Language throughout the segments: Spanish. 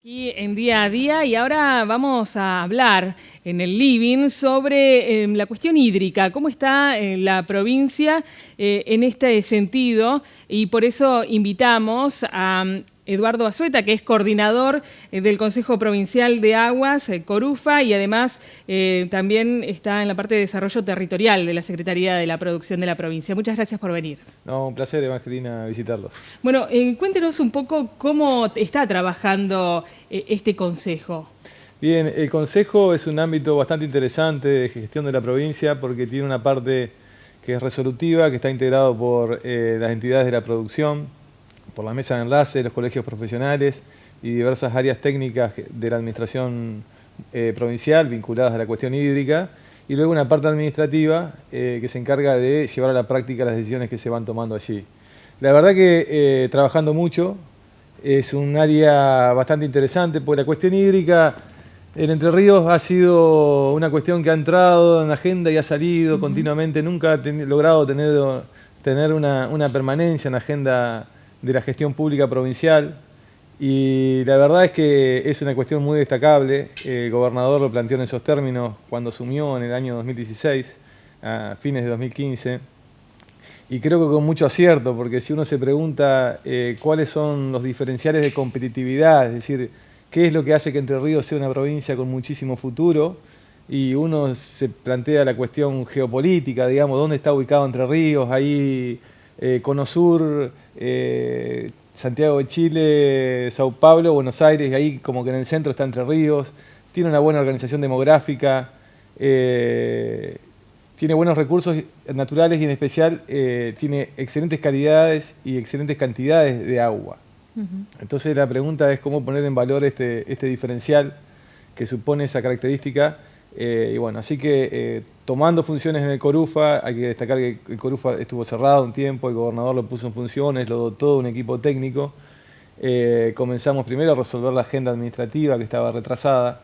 Aquí en Día a Día, y ahora vamos a hablar en el living sobre la cuestión hídrica, cómo está la provincia en este sentido, y por eso invitamos a Eduardo Azueta, que es coordinador del Consejo Provincial de Aguas, Corufa, y además también está en la parte de desarrollo territorial de la Secretaría de la Producción de la provincia. Muchas gracias por venir. No, un placer, Evangelina, visitarlos. Bueno, cuéntenos un poco cómo está trabajando este consejo. Bien, el Consejo es un ámbito bastante interesante de gestión de la provincia porque tiene una parte que es resolutiva, que está integrado por las entidades de la producción, por la mesa de enlace, los colegios profesionales y diversas áreas técnicas de la administración provincial vinculadas a la cuestión hídrica, y luego una parte administrativa que se encarga de llevar a la práctica las decisiones que se van tomando allí. La verdad que trabajando mucho, es un área bastante interesante, porque la cuestión hídrica en Entre Ríos ha sido una cuestión que ha entrado en la agenda y ha salido continuamente, nunca ha logrado tener una permanencia en la agenda de la gestión pública provincial, y la verdad es que es una cuestión muy destacable. El gobernador lo planteó en esos términos cuando asumió en el año 2016, a fines de 2015, y creo que con mucho acierto, porque si uno se pregunta cuáles son los diferenciales de competitividad, es decir, qué es lo que hace que Entre Ríos sea una provincia con muchísimo futuro, y uno se plantea la cuestión geopolítica, digamos, dónde está ubicado Entre Ríos, ahí Cono Sur, Santiago de Chile, Sao Paulo, Buenos Aires, y ahí como que en el centro está Entre Ríos, tiene una buena organización demográfica, tiene buenos recursos naturales y en especial tiene excelentes calidades y excelentes cantidades de agua. Entonces la pregunta es cómo poner en valor este diferencial que supone esa característica. Y bueno, así que tomando funciones en el Corufa, hay que destacar que el Corufa estuvo cerrado un tiempo, el gobernador lo puso en funciones, lo dotó de un equipo técnico. Comenzamos primero a resolver la agenda administrativa que estaba retrasada,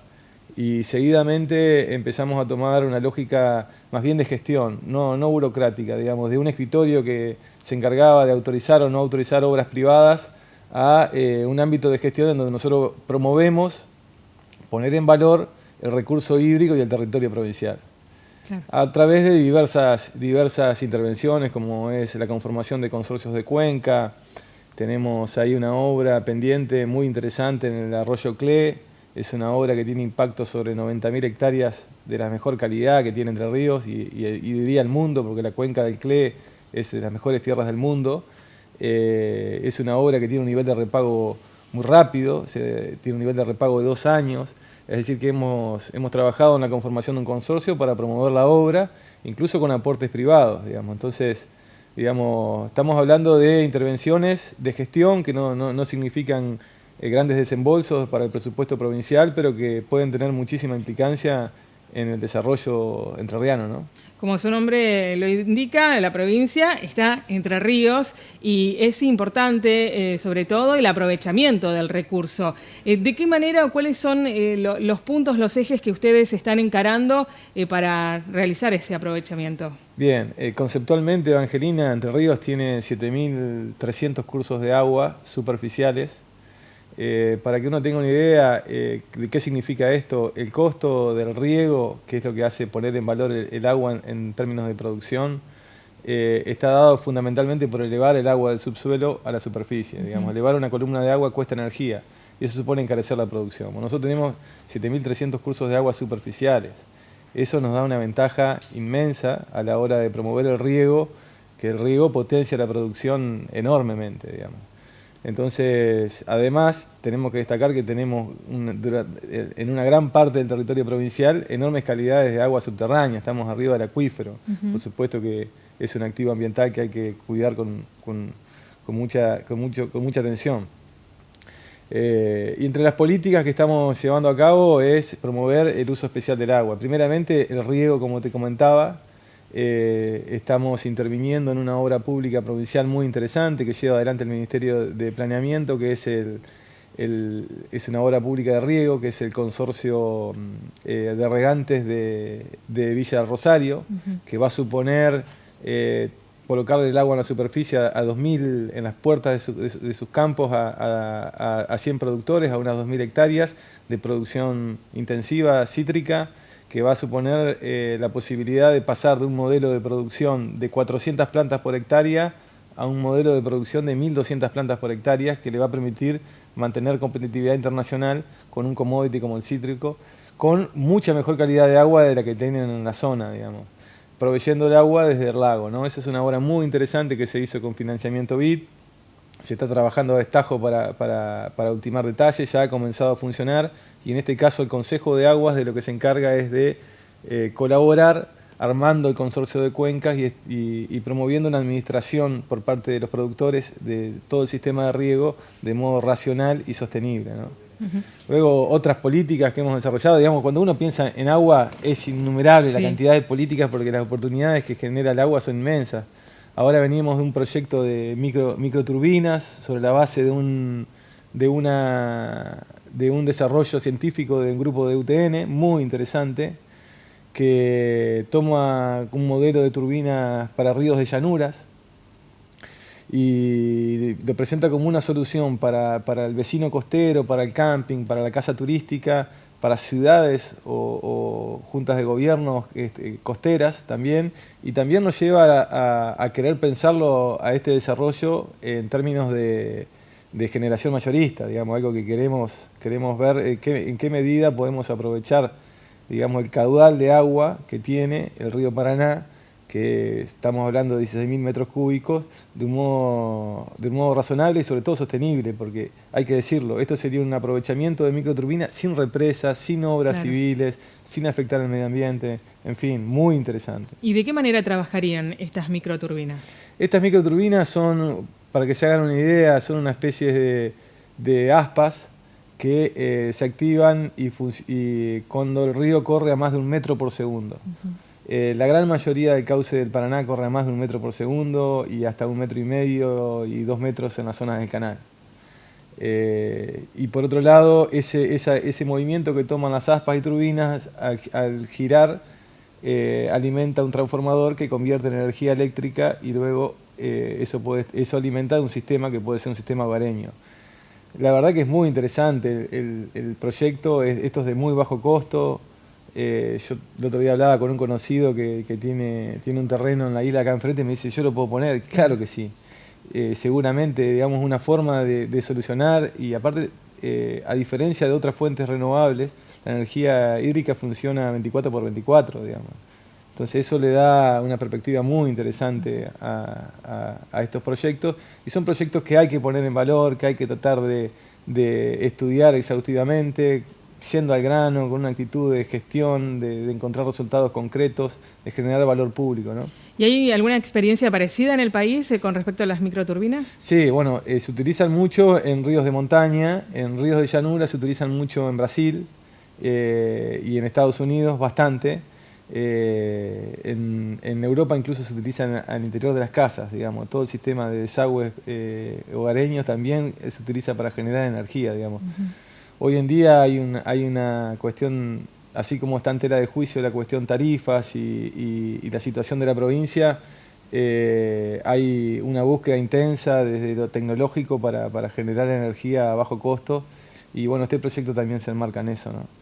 y seguidamente empezamos a tomar una lógica más bien de gestión, no burocrática, digamos, de un escritorio que se encargaba de autorizar o no autorizar obras privadas, a un ámbito de gestión en donde nosotros promovemos poner en valor el recurso hídrico y el territorio provincial. Claro. A través de diversas intervenciones, como es la conformación de consorcios de cuenca. Tenemos ahí una obra pendiente muy interesante en el arroyo Cle. Es una obra que tiene impacto sobre 90.000 hectáreas de la mejor calidad que tiene Entre Ríos y diría el mundo, porque la cuenca del Cle es de las mejores tierras del mundo. Es una obra que tiene un nivel de repago muy rápido, tiene un nivel de repago de 2 años. Es decir, que hemos trabajado en la conformación de un consorcio para promover la obra, incluso con aportes privados, digamos. Entonces, digamos, estamos hablando de intervenciones de gestión que no significan grandes desembolsos para el presupuesto provincial, pero que pueden tener muchísima implicancia en el desarrollo entrerriano, ¿no? Como su nombre lo indica, la provincia está Entre Ríos y es importante, sobre todo, el aprovechamiento del recurso. ¿De qué manera o cuáles son los puntos, los ejes que ustedes están encarando para realizar ese aprovechamiento? Bien, conceptualmente, Evangelina, Entre Ríos tiene 7.300 cursos de agua superficiales. Para que uno tenga una idea de qué significa esto, el costo del riego, que es lo que hace poner en valor el agua en términos de producción, está dado fundamentalmente por elevar el agua del subsuelo a la superficie. Digamos, elevar una columna de agua cuesta energía y eso supone encarecer la producción. Bueno, nosotros tenemos 7.300 cursos de agua superficiales. Eso nos da una ventaja inmensa a la hora de promover el riego, que el riego potencia la producción enormemente, digamos. Entonces, además, tenemos que destacar que tenemos en una gran parte del territorio provincial enormes calidades de agua subterránea, estamos arriba del acuífero. Por supuesto que es un activo ambiental que hay que cuidar con mucha atención. Y entre las políticas que estamos llevando a cabo es promover el uso especial del agua. Primeramente, el riego, como te comentaba. Estamos interviniendo en una obra pública provincial muy interesante que lleva adelante el Ministerio de Planeamiento, que es una obra pública de riego, que es el consorcio de regantes de Villa Rosario, que va a suponer colocarle el agua en la superficie a 2.000, en las puertas de sus campos a 100 productores, a unas 2.000 hectáreas de producción intensiva cítrica, que va a suponer la posibilidad de pasar de un modelo de producción de 400 plantas por hectárea a un modelo de producción de 1.200 plantas por hectárea, que le va a permitir mantener competitividad internacional con un commodity como el cítrico, con mucha mejor calidad de agua de la que tienen en la zona, digamos, proveyendo el agua desde el lago, ¿no? Esa es una obra muy interesante que se hizo con financiamiento BID. Se está trabajando a destajo para ultimar detalles, ya ha comenzado a funcionar, y en este caso el Consejo de Aguas de lo que se encarga es de colaborar armando el consorcio de cuencas y promoviendo una administración por parte de los productores de todo el sistema de riego de modo racional y sostenible, ¿no? Luego, otras políticas que hemos desarrollado, digamos, cuando uno piensa en agua es innumerable la cantidad de políticas, porque las oportunidades que genera el agua son inmensas. Ahora venimos de un proyecto de microturbinas sobre la base de un desarrollo científico de un grupo de UTN muy interesante, que toma un modelo de turbinas para ríos de llanuras y lo presenta como una solución para el vecino costero, para el camping, para la casa turística, para ciudades o juntas de gobierno costeras también, y también nos lleva a querer pensarlo a este desarrollo en términos de generación mayorista, digamos, algo que queremos ver en qué medida podemos aprovechar, digamos, el caudal de agua que tiene el río Paraná, que estamos hablando de 16.000 metros cúbicos, de un modo razonable y sobre todo sostenible, porque hay que decirlo, esto sería un aprovechamiento de microturbinas sin represas, sin obras civiles, sin afectar el medio ambiente, en fin, muy interesante. ¿Y de qué manera trabajarían estas microturbinas? Estas microturbinas son, para que se hagan una idea, son una especie de aspas que se activan y cuando el río corre a más de 1 metro por segundo. La gran mayoría del cauce del Paraná corre a más de 1 metro por segundo y hasta 1,5 metros y 2 metros en las zonas del canal. Y por otro lado, ese movimiento que toman las aspas y turbinas al girar alimenta un transformador que convierte en energía eléctrica y luego eso alimenta un sistema que puede ser un sistema hogareño. La verdad que es muy interesante el proyecto, esto es de muy bajo costo. Yo el otro día hablaba con un conocido que tiene un terreno en la isla acá enfrente y me dice, ¿yo lo puedo poner? Claro que sí. Seguramente, digamos, una forma de solucionar, y aparte, a diferencia de otras fuentes renovables, la energía hídrica funciona 24/24, digamos. Entonces eso le da una perspectiva muy interesante a estos proyectos, y son proyectos que hay que poner en valor, que hay que tratar de estudiar exhaustivamente, yendo al grano, con una actitud de gestión, de encontrar resultados concretos, de generar valor público, ¿no? ¿Y hay alguna experiencia parecida en el país con respecto a las microturbinas? Sí, bueno, se utilizan mucho en ríos de montaña, en ríos de llanura se utilizan mucho en Brasil y en Estados Unidos bastante. En Europa incluso se utilizan al interior de las casas, digamos, todo el sistema de desagües hogareños también se utiliza para generar energía, digamos. Hoy en día hay una cuestión, así como está en tela de juicio la cuestión tarifas y la situación de la provincia, hay una búsqueda intensa desde lo tecnológico para generar energía a bajo costo, y bueno, este proyecto también se enmarca en eso, ¿no?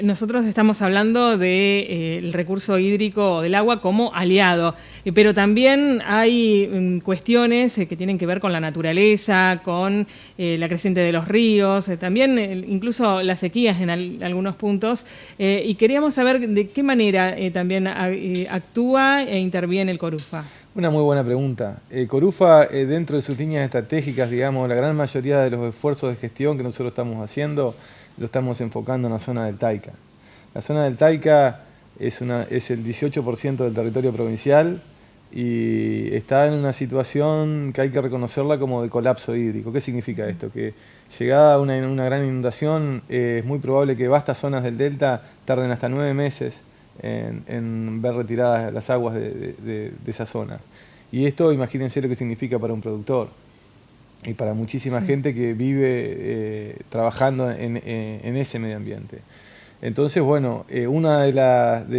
Nosotros estamos hablando del recurso hídrico del agua como aliado, pero también hay cuestiones que tienen que ver con la naturaleza, con la creciente de los ríos, también incluso las sequías en algunos puntos, y queríamos saber de qué manera también actúa e interviene el CORUFA. Una muy buena pregunta. CORUFA, dentro de sus líneas estratégicas, digamos, la gran mayoría de los esfuerzos de gestión que nosotros estamos haciendo lo estamos enfocando en la zona del Taica. La zona del Taica es el 18% del territorio provincial y está en una situación que hay que reconocerla como de colapso hídrico. ¿Qué significa esto? Que llegada una gran inundación, es muy probable que vastas zonas del delta tarden hasta 9 meses en ver retiradas las aguas de esa zona. Y esto, imagínense lo que significa para un productor y para muchísima gente que vive trabajando en ese medio ambiente. Entonces, bueno, una de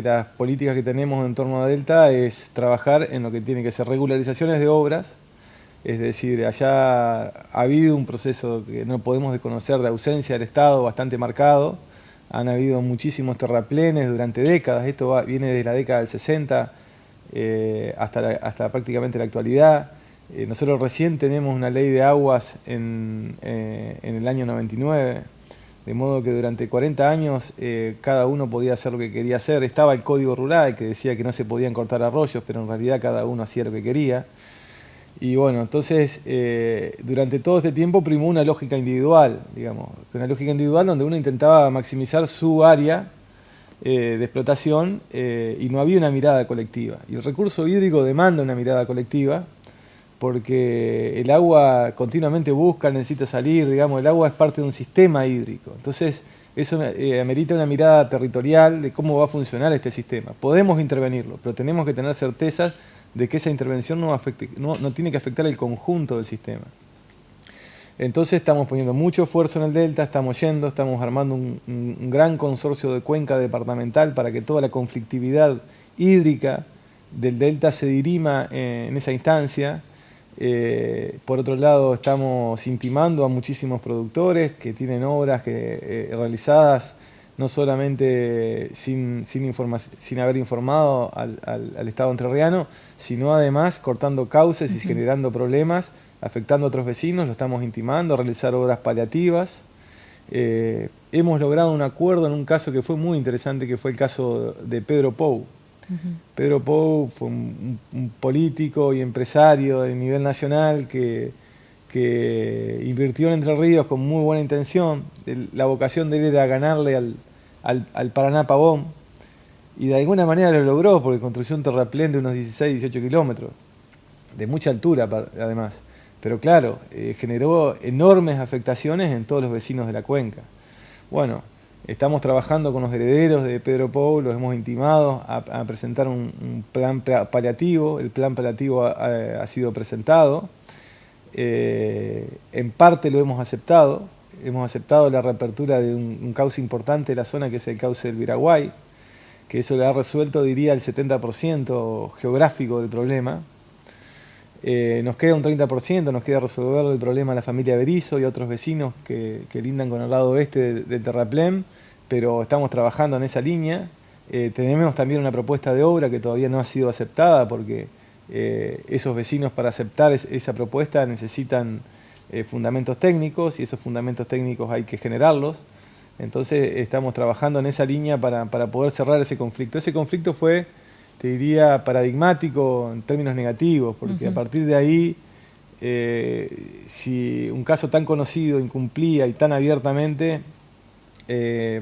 las políticas que tenemos en torno a Delta es trabajar en lo que tiene que ser regularizaciones de obras, es decir, allá ha habido un proceso que no podemos desconocer de ausencia del Estado bastante marcado, han habido muchísimos terraplenes durante décadas, esto viene de la década del 60 hasta prácticamente la actualidad. Nosotros recién tenemos una ley de aguas en el año 99, de modo que durante 40 años cada uno podía hacer lo que quería hacer. Estaba el Código Rural que decía que no se podían cortar arroyos, pero en realidad cada uno hacía lo que quería. Y bueno, entonces durante todo este tiempo primó una lógica individual, digamos, una lógica individual donde uno intentaba maximizar su área de explotación y no había una mirada colectiva. Y el recurso hídrico demanda una mirada colectiva porque el agua continuamente busca, necesita salir, digamos, el agua es parte de un sistema hídrico. Entonces eso amerita una mirada territorial de cómo va a funcionar este sistema. Podemos intervenirlo, pero tenemos que tener certezas de que esa intervención no tiene que afectar el conjunto del sistema. Entonces estamos poniendo mucho esfuerzo en el Delta, estamos armando un gran consorcio de cuenca departamental para que toda la conflictividad hídrica del Delta se dirima en esa instancia. Por otro lado, estamos intimando a muchísimos productores que tienen obras realizadas no solamente sin haber informado al Estado entrerriano, sino además cortando cauces y generando problemas, afectando a otros vecinos. Lo estamos intimando a realizar obras paliativas. Hemos logrado un acuerdo en un caso que fue muy interesante, que fue el caso de Pedro Pou. Pedro Pou fue un político y empresario de nivel nacional que invirtió en Entre Ríos con muy buena intención. La vocación de él era ganarle al Paraná Pavón, y de alguna manera lo logró porque construyó un terraplén de unos 16, 18 kilómetros, de mucha altura además. Pero claro, generó enormes afectaciones en todos los vecinos de la cuenca. Bueno, estamos trabajando con los herederos de Pedro Pou, los hemos intimado a presentar un plan paliativo. El plan paliativo ha sido presentado. En parte lo hemos aceptado la reapertura de un cauce importante de la zona, que es el cauce del Viraguay, que eso le ha resuelto, diría, el 70% geográfico del problema. Nos queda un 30%, nos queda resolver el problema a la familia Berizo y a otros vecinos que lindan con el lado oeste del terraplén, pero estamos trabajando en esa línea. Tenemos también una propuesta de obra que todavía no ha sido aceptada porque esos vecinos, para aceptar esa propuesta, necesitan fundamentos técnicos, y esos fundamentos técnicos hay que generarlos. Entonces estamos trabajando en esa línea para poder cerrar ese conflicto. Ese conflicto fue, te diría, paradigmático en términos negativos, porque a partir de ahí, si un caso tan conocido incumplía y tan abiertamente,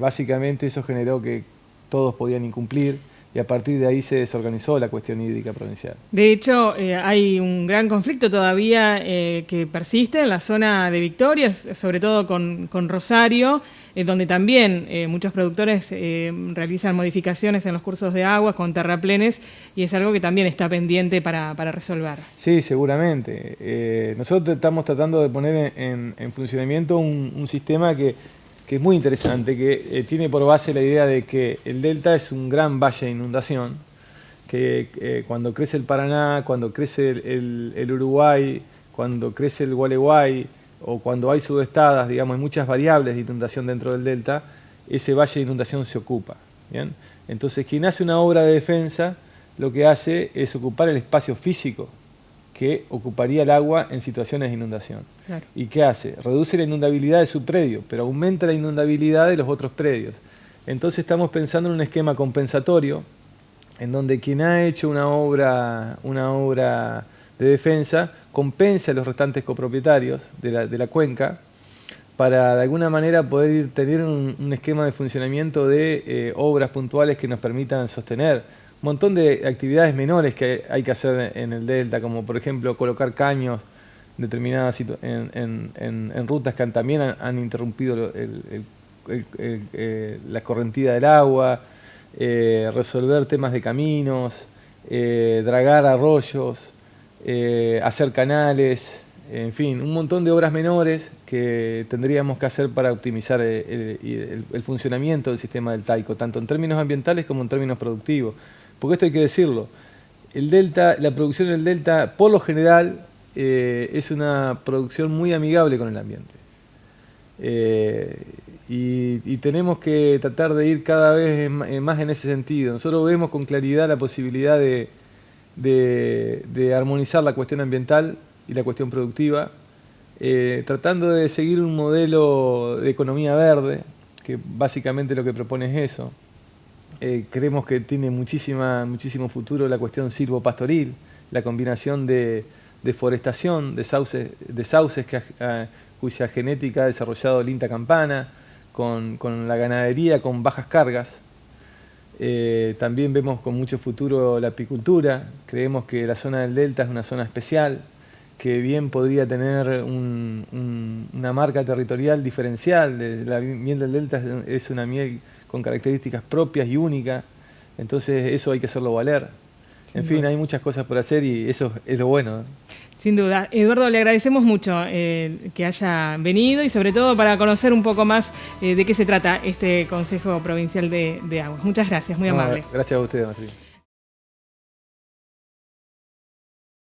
básicamente eso generó que todos podían incumplir, y a partir de ahí se desorganizó la cuestión hídrica provincial. De hecho, hay un gran conflicto todavía que persiste en la zona de Victoria, sobre todo con Rosario, donde también muchos productores realizan modificaciones en los cursos de aguas con terraplenes, y es algo que también está pendiente para resolver. Sí, seguramente. Nosotros estamos tratando de poner en funcionamiento un sistema que es muy interesante, que tiene por base la idea de que el Delta es un gran valle de inundación, que cuando crece el Paraná, cuando crece el Uruguay, cuando crece el Gualeguay, o cuando hay subestadas, digamos, hay muchas variables de inundación dentro del Delta, ese valle de inundación se ocupa. ¿Bien? Entonces, quien hace una obra de defensa, lo que hace es ocupar el espacio físico que ocuparía el agua en situaciones de inundación. Claro. ¿Y qué hace? Reduce la inundabilidad de su predio, pero aumenta la inundabilidad de los otros predios. Entonces estamos pensando en un esquema compensatorio, en donde quien ha hecho una obra de defensa compensa a los restantes copropietarios de la cuenca, para de alguna manera poder tener un esquema de funcionamiento de obras puntuales que nos permitan sostener un montón de actividades menores que hay que hacer en el Delta, como por ejemplo colocar caños determinadas en rutas que también han interrumpido la correntía del agua, resolver temas de caminos, dragar arroyos, hacer canales, en fin, un montón de obras menores que tendríamos que hacer para optimizar el funcionamiento del sistema del Taico, tanto en términos ambientales como en términos productivos. Porque esto hay que decirlo, la producción del delta, por lo general, es una producción muy amigable con el ambiente. Y tenemos que tratar de ir cada vez más en ese sentido. Nosotros vemos con claridad la posibilidad de armonizar la cuestión ambiental y la cuestión productiva, tratando de seguir un modelo de economía verde, que básicamente lo que propone es eso. Creemos que tiene muchísimo futuro la cuestión silvopastoril, la combinación de forestación, de sauces cuya genética ha desarrollado el INTA Campana, con la ganadería con bajas cargas. También vemos con mucho futuro la apicultura. Creemos que la zona del delta es una zona especial, que bien podría tener una marca territorial diferencial. La miel del delta es una miel con características propias y únicas, entonces eso hay que hacerlo valer. En fin, hay muchas cosas por hacer y eso es lo bueno. Sin duda. Eduardo, le agradecemos mucho que haya venido y sobre todo para conocer un poco más de qué se trata este Consejo Provincial de Aguas. Muchas gracias, muy amable. Gracias a ustedes, Martín.